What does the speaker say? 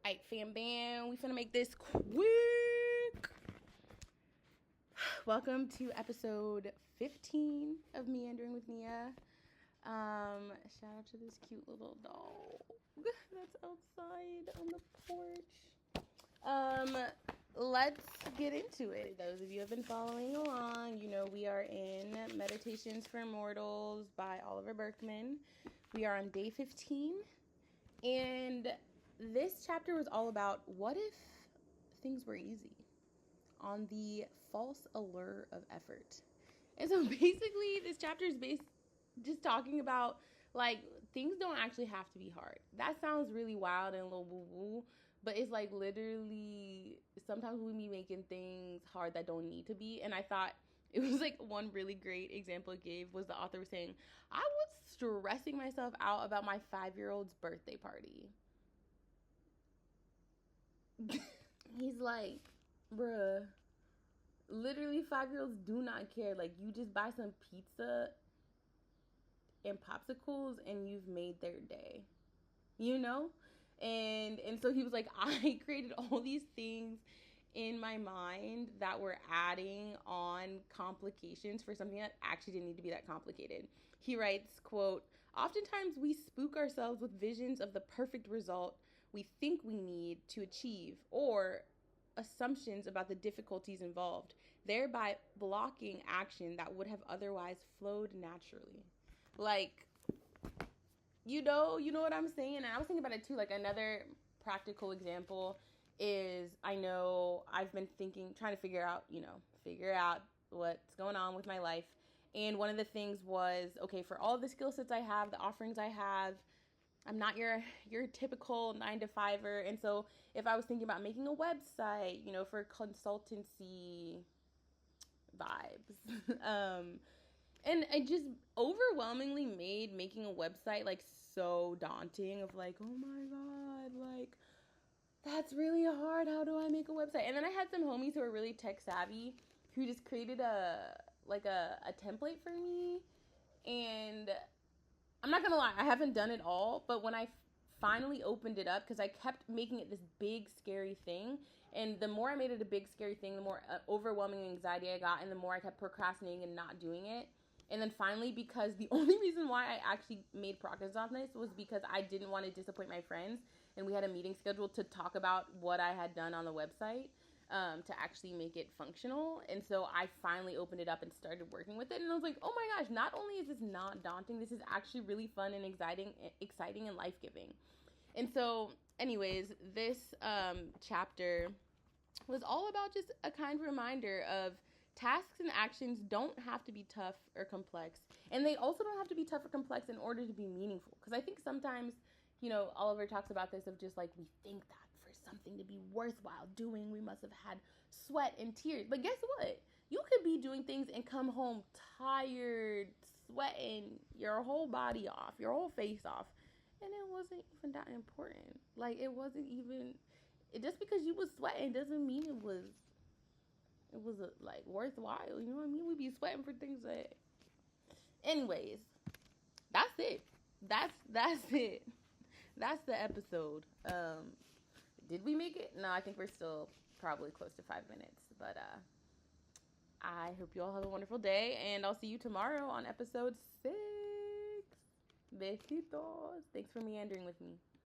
Alright, fam bam, we finna make this quick. Welcome to episode 15 of Meandering with Nia. Shout out to this cute little dog that's outside on the porch. Let's get into it. Those of you who have been following along, you know we are in Meditations for Mortals by Oliver Burkeman. We are on day 15, and this chapter was all about what if things were easy, on the false allure of effort. And so basically this chapter is just talking about, like, things don't actually have to be hard. That sounds really wild and a little woo-woo, but it's like literally sometimes we be making things hard that don't need to be. And I thought it was like one really great example it gave was the author was saying, I was stressing myself out about my 5-year-old's birthday party. He's like, bruh, literally 5-year-olds do not care. Like, you just buy some pizza and popsicles and you've made their day, you know? And so he was like, I created all these things in my mind that were adding on complications for something that actually didn't need to be that complicated. He writes, quote, oftentimes we spook ourselves with visions of the perfect result we think we need to achieve, or assumptions about the difficulties involved, thereby blocking action that would have otherwise flowed naturally. Like, you know what I'm saying? And I was thinking about it too. Like, another practical example is, I know I've been trying to figure out what's going on with my life. And one of the things was, okay, for all the skill sets I have, the offerings I have, I'm not your typical 9-to-5er. And so if I was thinking about making a website, for consultancy vibes, and it just overwhelmingly made making a website like so daunting of like, oh my God, like that's really hard. How do I make a website? And then I had some homies who are really tech savvy who just created a template for me. And I'm not gonna lie, I haven't done it all, but when I finally opened it up, because I kept making it this big scary thing, and the more I made it a big scary thing, the more overwhelming anxiety I got, and the more I kept procrastinating and not doing it. And then finally, because the only reason why I actually made progress on this was because I didn't want to disappoint my friends, and we had a meeting scheduled to talk about what I had done on the website, to actually make it functional. And so I finally opened it up and started working with it, and I was like, oh my gosh, not only is this not daunting, this is actually really fun and exciting and life-giving. And so anyways, this chapter was all about just a kind reminder of tasks and actions don't have to be tough or complex, and they also don't have to be tough or complex in order to be meaningful. Because I think sometimes, Oliver talks about this of just like, we think that for something to be worthwhile doing, we must have had sweat and tears. But guess what? You could be doing things and come home tired, sweating your whole body off, your whole face off, and it wasn't even that important. Like, it wasn't even, just because you was sweating doesn't mean it was like worthwhile. You know what I mean? We be sweating for things that, anyways, that's it. That's it. That's the episode. Did we make it? No, I think we're still probably close to 5 minutes. But I hope you all have a wonderful day, and I'll see you tomorrow on episode 6. Besitos. Thanks for meandering with me.